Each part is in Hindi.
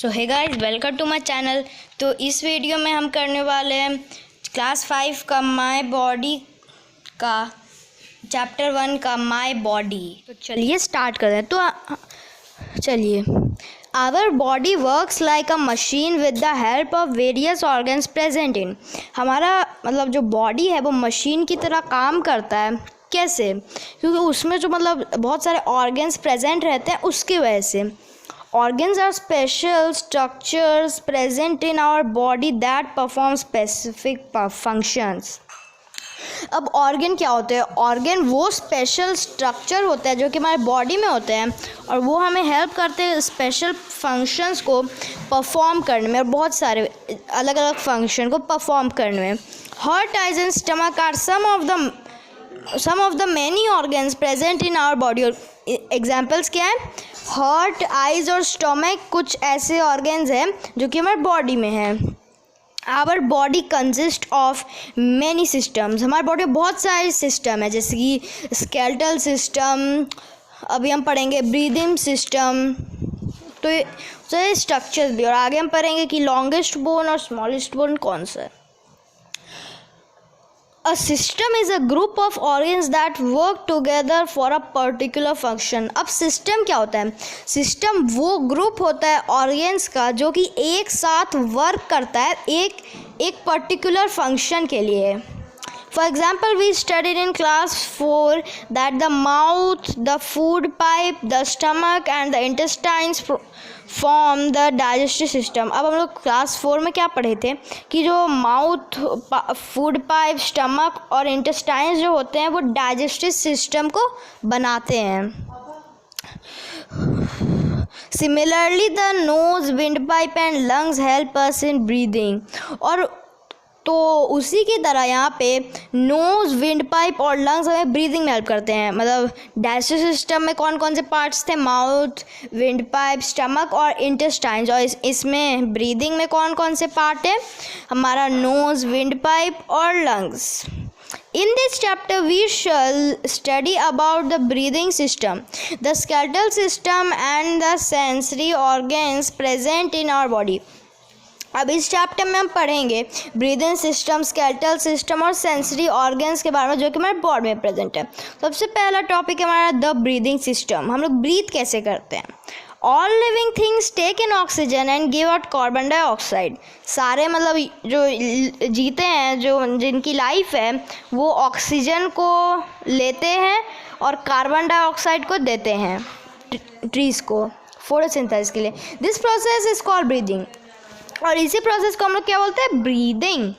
So hey guys, welcome to my channel. तो इस वीडियो में हम करने वाले हैं क्लास 5 का माय बॉडी का चैप्टर 1 का माय बॉडी। तो चलिए स्टार्ट करते हैं। तो चलिए, our body works like a machine with the help of various organs present in. हमारा मतलब जो बॉडी है वो मशीन की तरह काम करता है। कैसे? क्योंकि उसमें जो मतलब बहुत सारे ऑर्गन्स प्रेजेंट रहते हैं उसकी वजह से। Organs are special structures present in our body that perform specific functions. अब ऑर्गन क्या होते हैं? ऑर्गन वो स्पेशल स्ट्रक्चर होता है जो कि हमारे बॉडी में होते हैं और वो हमें हेल्प करते हैं स्पेशल फंक्शंस को परफॉर्म करने में और बहुत सारे अलग अलग फंक्शन को परफॉर्म करने में। Heart, eyes and stomach are some of the many organs present in our body. Examples क्या है? हार्ट, आइज और स्टमक कुछ ऐसे ऑर्गन्स हैं जो कि हमारे बॉडी में हैं। Our body consist of many systems. हमारे बॉडी में बहुत सारे सिस्टम है, जैसे कि स्केलेटल सिस्टम, अभी हम पढ़ेंगे ब्रीदिंग सिस्टम, तो ये स्ट्रक्चर्स भी। और आगे हम पढ़ेंगे कि लॉन्गेस्ट बोन और स्मॉलेस्ट बोन कौन सा है। A system is a group of organs that work together for a particular function. अब सिस्टम क्या होता है? सिस्टम वो ग्रुप होता है ऑर्गन्स का जो कि एक साथ वर्क करता है एक पर्टिकुलर फंक्शन के लिए। For example, we studied in class 4 that the mouth, the food pipe, the stomach and the intestines form the digestive system. अब हम लोग क्लास 4 में क्या पढ़े थे कि जो माउथ, फूड पाइप, स्टमक और इंटेस्टाइन्स जो होते हैं वो डाइजेस्टिव सिस्टम को बनाते हैं। Similarly, the nose, windpipe and lungs help us in breathing. और तो उसी की तरह यहाँ पे नोज़, विंड पाइप और लंग्स हमें ब्रीदिंग में हेल्प करते हैं। मतलब डाइजेस्टिव सिस्टम में कौन कौन से पार्ट्स थे? माउथ, विंड पाइप, स्टमक और इंटेस्टाइन्स। और इसमें ब्रीदिंग में कौन कौन से पार्ट है? हमारा नोज़, विंड पाइप और lungs. In this chapter we shall study about the breathing system, the skeletal system and the sensory organs present in our body. अब इस चैप्टर में हम पढ़ेंगे ब्रीदिंग सिस्टम, स्केलेटल सिस्टम और सेंसरी ऑर्गन्स के बारे में जो कि हमारे बॉडी में प्रेजेंट है। सबसे पहला टॉपिक है हमारा द ब्रीदिंग सिस्टम। हम लोग ब्रीथ कैसे करते हैं? All living things take in oxygen and give out carbon dioxide. सारे मतलब जो जीते हैं, जो जिनकी लाइफ है, वो ऑक्सीजन को लेते हैं और कार्बन डाइऑक्साइड को देते हैं ट्रीज को फोटोसिंथेसिस के लिए। This process is called breathing. और इसी प्रोसेस को हम लोग क्या बोलते हैं? Breathing.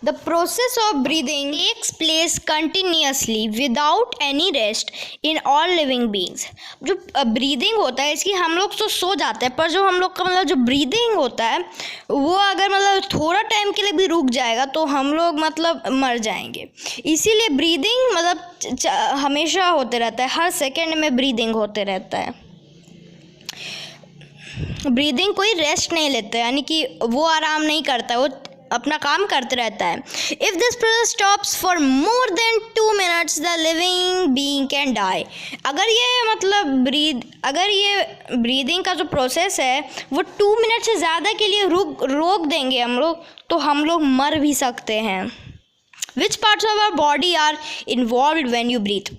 The process of breathing takes place continuously without any rest in all living beings. जो ब्रीदिंग होता है इसकी हम लोग तो सो जाते हैं, पर जो हम लोग का मतलब जो ब्रीदिंग होता है वो अगर मतलब थोड़ा टाइम के लिए भी रुक जाएगा तो हम लोग मतलब मर जाएंगे। इसीलिए ब्रीदिंग मतलब हमेशा होते रहता है, हर सेकेंड में ब्रीदिंग होते रहता है। ब्रीदिंग कोई रेस्ट नहीं लेता है, यानी कि वो आराम नहीं करता है, वो अपना काम करते रहता है। If this process stops for more than 2 minutes the living being can die. अगर ये ब्रीदिंग का जो प्रोसेस है वो 2 मिनट से ज़्यादा के लिए रोक देंगे हम लोग, तो हम लोग मर भी सकते हैं। Which parts of our body are involve when you breathe?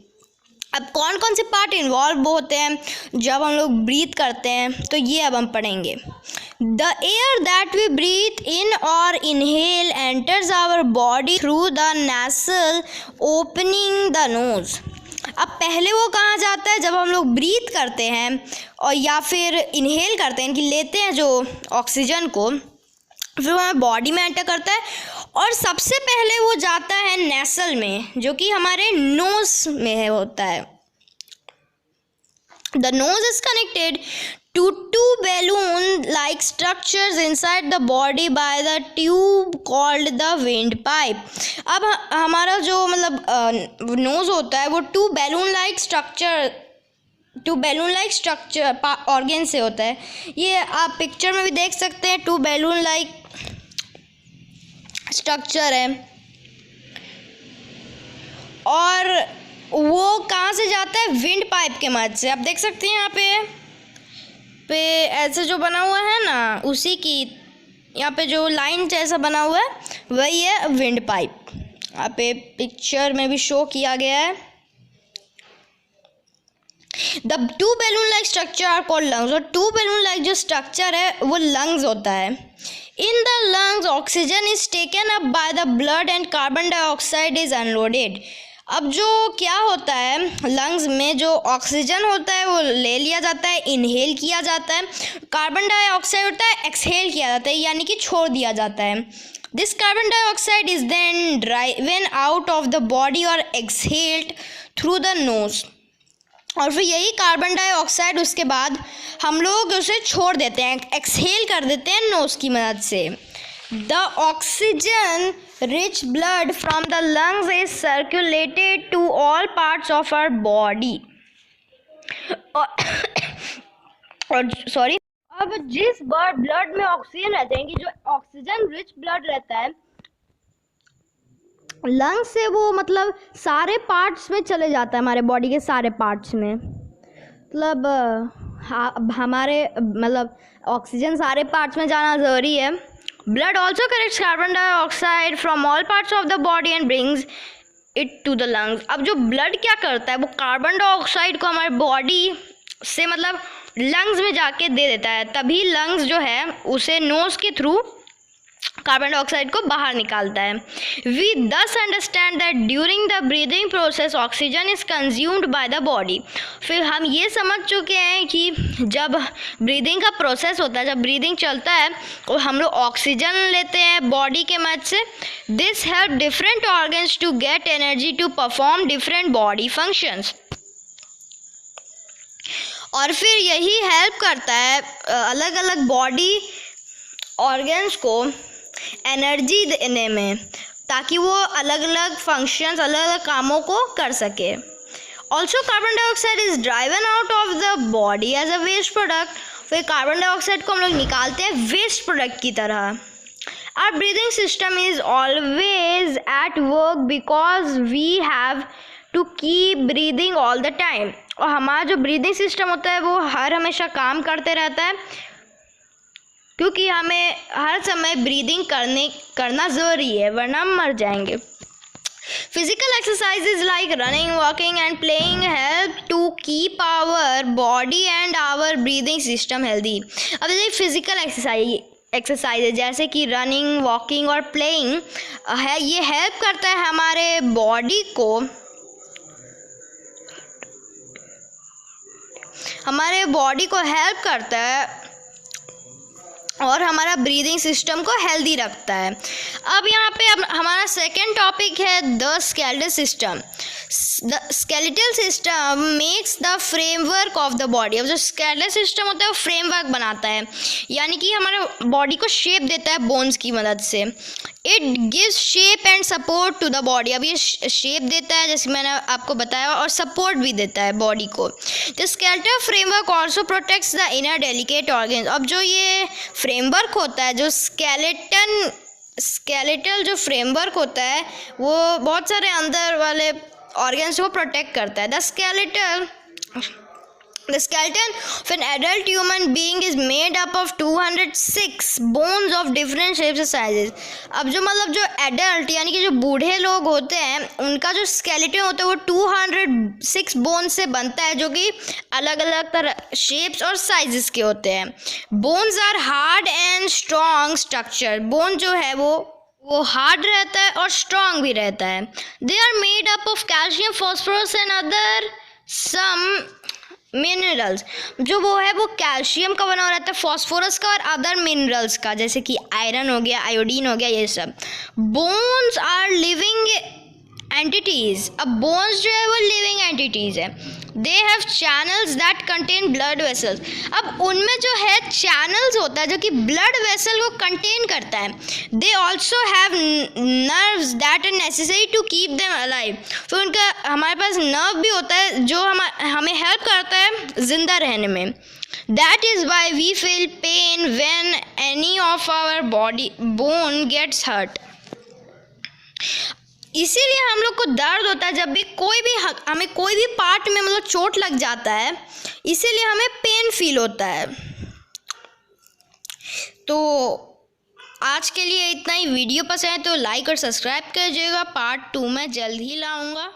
अब कौन कौन से पार्ट इन्वॉल्व होते हैं जब हम लोग ब्रीथ करते हैं, तो ये अब हम पढ़ेंगे। The air that we breathe in और inhale enters our body through the nasal opening the nose. अब पहले वो कहाँ जाता है? जब हम लोग ब्रीथ करते हैं और या फिर इनहेल करते हैं, इनकी लेते हैं जो ऑक्सीजन को, फिर वो हमारे बॉडी में एंटर करता है और सबसे पहले वो जाता है नेसल में, जो कि हमारे नोज में होता है। The nose is connected to 2 balloon like structures inside the body by the tube called the windpipe. अब हमारा जो मतलब नोज होता है वो 2 balloon like structure ऑर्गन से होता है। ये आप पिक्चर में भी देख सकते हैं, 2 balloon like स्ट्रक्चर है। और वो कहाँ से जाता है? विंड पाइप के मदद से। आप देख सकते हैं यहाँ पे पे ऐसे जो बना हुआ है ना, उसी की यहाँ पे जो लाइन जैसा बना हुआ है वही है विंड पाइप। यहाँ पे पिक्चर में भी शो किया गया है। The two balloon like structure are called lungs, और टू बैलून लाइक जो स्ट्रक्चर है वो लंग्स होता है। In the lungs oxygen is taken up by the blood and carbon dioxide is unloaded. अब जो क्या होता है, लंग्स में जो ऑक्सीजन होता है वो ले लिया जाता है, इनहेल किया जाता है, कार्बन डाइऑक्साइड होता है एक्सहेल किया जाता है, यानी कि छोड़ दिया जाता है। This carbon dioxide is then driven out of the body और एक्सहेल्ड थ्रू द नोज, और फिर यही कार्बन डाइऑक्साइड उसके बाद हम लोग उसे छोड़ देते हैं, एक्सहेल कर देते हैं नोज की मदद से। The oxygen rich blood from the lungs is circulated to all parts of our body. और सॉरी, अब जिस ब्लड में ऑक्सीजन रहते हैं कि जो ऑक्सीजन रिच ब्लड रहता है लंग्स से, वो मतलब सारे पार्ट्स में चले जाता है, हमारे बॉडी के सारे पार्ट्स में। मतलब हमारे मतलब ऑक्सीजन सारे पार्ट्स में जाना ज़रूरी है। Blood also collects carbon dioxide from all parts of the body and brings it to the lungs. अब जो ब्लड क्या करता है, वो कार्बन डाइऑक्साइड को हमारे बॉडी से मतलब लंग्स में जाके दे देता है, तभी लंग्स जो है उसे नोज़ के थ्रू कार्बन डाइऑक्साइड को बाहर निकालता है। वी दस understand that during the breathing process oxygen is consumed by the body. फिर हम ये समझ चुके हैं कि जब ब्रीदिंग का प्रोसेस होता है, जब ब्रीदिंग चलता है और हम लोग ऑक्सीजन लेते हैं बॉडी के मदद से, this help different organs to get energy to perform different body functions. और फिर यही हेल्प करता है अलग अलग बॉडी ऑर्गन्स को एनर्जी देने में, ताकि वो अलग अलग फंक्शंस, अलग अलग कामों को कर सके। Also carbon dioxide is driven out of the body as a waste product. फिर कार्बन डाइऑक्साइड को हम लोग निकालते हैं वेस्ट प्रोडक्ट की तरह। Our breathing system is always at work because we have to keep breathing all the time. और हमारा जो ब्रीदिंग सिस्टम होता है वो हमेशा काम करते रहता है, क्योंकि हमें हर समय ब्रीदिंग करना ज़रूरी है, वरना हम मर जाएंगे। Physical exercises like running, walking and playing help to keep our body and our breathing system healthy. अब जैसे फिजिकल एक्सरसाइज जैसे कि रनिंग, वॉकिंग और प्लेइंग है, ये हेल्प करता है हमारे बॉडी को हेल्प करता है और हमारा ब्रीदिंग सिस्टम को हेल्दी रखता है। अब यहाँ पे हमारा सेकेंड टॉपिक है the skeletal system. The skeletal system makes the framework of the body. अब जो स्केलेटल सिस्टम होता है वो फ्रेमवर्क बनाता है, यानी कि हमारे बॉडी को शेप देता है बोन्स की मदद से। It gives shape and support to the body. अब ये शेप देता है जैसे मैंने आपको बताया, और सपोर्ट भी देता है बॉडी को। The skeletal framework also protects the inner delicate organs. अब जो ये फ्रेमवर्क होता है, जो स्केलेटल जो फ्रेमवर्क होता है, वो बहुत सारे अंदर वाले ऑर्गन्स को प्रोटेक्ट करता है। The skeleton of an adult human being is made up of 206 bones of different shapes and sizes. अब जो मतलब जो एडल्ट यानी कि जो बूढ़े लोग होते हैं, उनका जो स्केलेटन होता है वो 206 बोन्स से बनता है, जो कि अलग अलग तरह शेप्स और साइजेस के होते हैं। Bones are hard and strong structure. Bone जो है वो हार्ड रहता है और स्ट्रॉन्ग भी रहता है। They are made up of calcium, phosphorus and other some minerals. जो वो है वो कैल्शियम का बना हुआ रहता है, फॉस्फोरस का और अदर मिनरल्स का, जैसे कि आयरन हो गया, आयोडीन हो गया, ये सब। Bones are living entities. अब बोन्स जो है वो लिविंग एंटिटीज़ है। They have channels that contain blood vessels. अब उनमें जो है चैनल्स होता है जो कि ब्लड वेसल को कंटेन करता है। They also have nerves that are necessary to keep them alive. तो उनका हमारे पास नर्व भी होता है जो हमें हेल्प करता है ज़िंदा रहने में। That is why we feel pain when any of our body bone gets hurt. इसीलिए हम लोग को दर्द होता है जब भी हमें कोई भी पार्ट में मतलब चोट लग जाता है, इसीलिए हमें पेन फील होता है। तो आज के लिए इतना ही। वीडियो पसंद है तो लाइक और सब्सक्राइब कीजिएगा। पार्ट 2 मैं जल्द ही लाऊंगा।